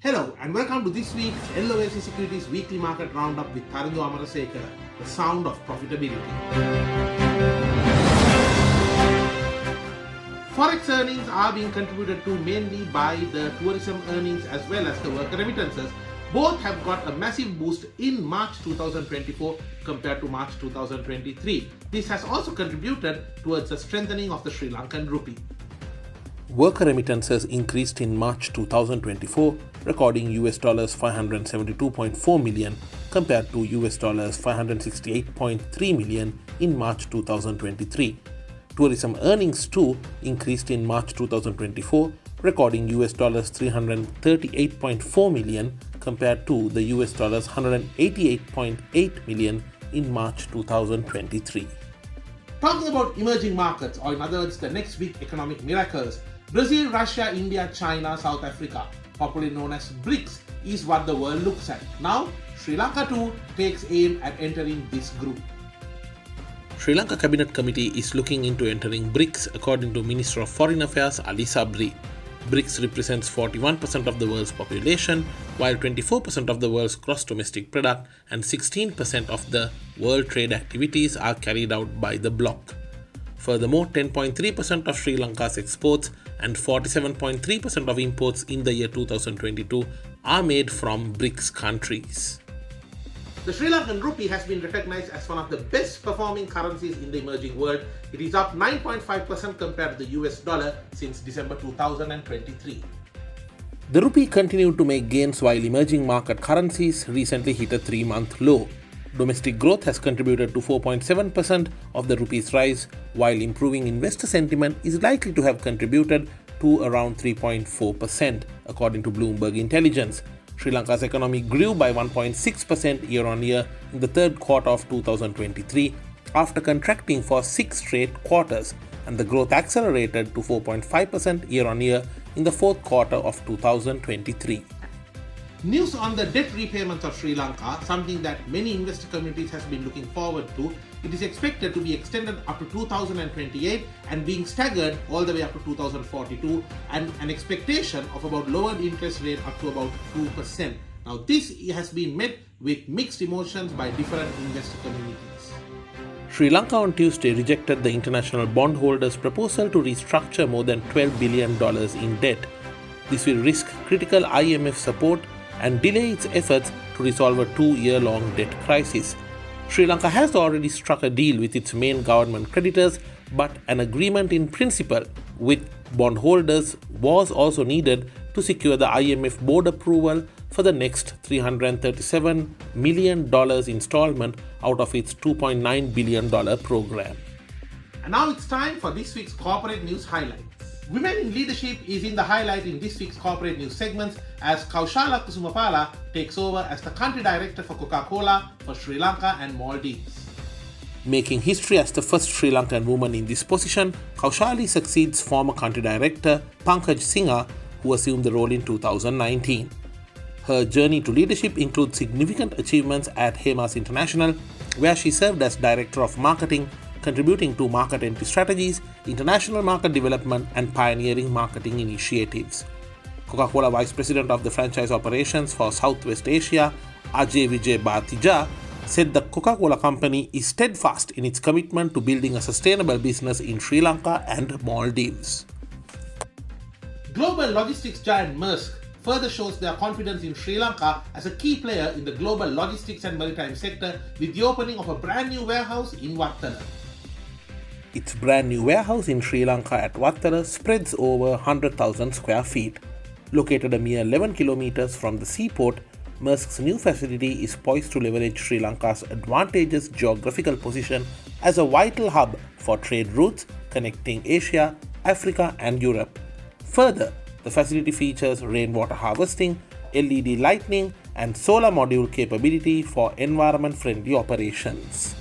Hello and welcome to this week's LOLC Securities Weekly Market Roundup with Tharindu Amarasekara, the sound of profitability. Forex earnings are being contributed to mainly by the tourism earnings as well as the worker remittances. Both have got a massive boost in March 2024 compared to March 2023. This has also contributed towards the strengthening of the Sri Lankan rupee. Worker remittances increased in March 2024, recording US dollars 572.4 million compared to US dollars 568.3 million in March 2023. Tourism earnings too increased in March 2024, recording US dollars 338.4 million compared to the US dollars 188.8 million in March 2023. Talking about emerging markets, or in other words, the next big economic miracles, Brazil, Russia, India, China, South Africa, popularly known as BRICS, is what the world looks at. Now, Sri Lanka too takes aim at entering this group. Sri Lanka Cabinet Committee is looking into entering BRICS according to Minister of Foreign Affairs Ali Sabri. BRICS represents 41% of the world's population, while 24% of the world's gross domestic product and 16% of the world trade activities are carried out by the bloc. Furthermore, 10.3% of Sri Lanka's exports and 47.3% of imports in the year 2022 are made from BRICS countries. The Sri Lankan rupee has been recognized as one of the best performing currencies in the emerging world. It is up 9.5% compared to the US dollar since December 2023. The rupee continued to make gains while emerging market currencies recently hit a 3-month low. Domestic growth has contributed to 4.7% of the rupee's rise, while improving investor sentiment is likely to have contributed to around 3.4%, according to Bloomberg Intelligence. Sri Lanka's economy grew by 1.6% year-on-year in the third quarter of 2023 after contracting for 6 straight quarters, and the growth accelerated to 4.5% year-on-year in the fourth quarter of 2023. News on the debt repayments of Sri Lanka, something that many investor communities has been looking forward to. It is expected to be extended up to 2028 and being staggered all the way up to 2042, and an expectation of about lowered interest rate up to about 2%. Now this has been met with mixed emotions by different investor communities. Sri Lanka on Tuesday rejected the international bondholders' proposal to restructure more than $12 billion in debt. This will risk critical IMF support and delay its efforts to resolve a 2-year-long debt crisis. Sri Lanka has already struck a deal with its main government creditors, but an agreement in principle with bondholders was also needed to secure the IMF board approval for the next $337 million installment out of its $2.9 billion program. And now it's time for this week's corporate news highlights. Women in leadership is in the highlight in this week's corporate news segments as Kaushala Kusumapala takes over as the country director for Coca-Cola for Sri Lanka and Maldives. Making history as the first Sri Lankan woman in this position, Kaushali succeeds former country director Pankaj Singha, who assumed the role in 2019. Her journey to leadership includes significant achievements at Hemas International, where she served as director of marketing, contributing to market entry strategies, international market development, and pioneering marketing initiatives. Coca-Cola Vice President of the Franchise Operations for Southwest Asia, Ajay Vijay Bhatija, said the Coca-Cola company is steadfast in its commitment to building a sustainable business in Sri Lanka and Maldives. Global logistics giant Maersk further shows their confidence in Sri Lanka as a key player in the global logistics and maritime sector with the opening of a brand new warehouse in Wattala. Its brand new warehouse in Sri Lanka at Wattala spreads over 100,000 square feet. Located a mere 11 kilometers from the seaport, Maersk's new facility is poised to leverage Sri Lanka's advantageous geographical position as a vital hub for trade routes connecting Asia, Africa, and Europe. Further, the facility features rainwater harvesting, LED lighting, and solar module capability for environment-friendly operations.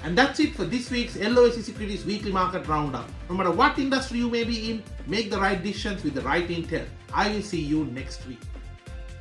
And that's it for this week's LOLC Securities Weekly Market Roundup. No matter what industry you may be in, make the right decisions with the right intel. I will see you next week.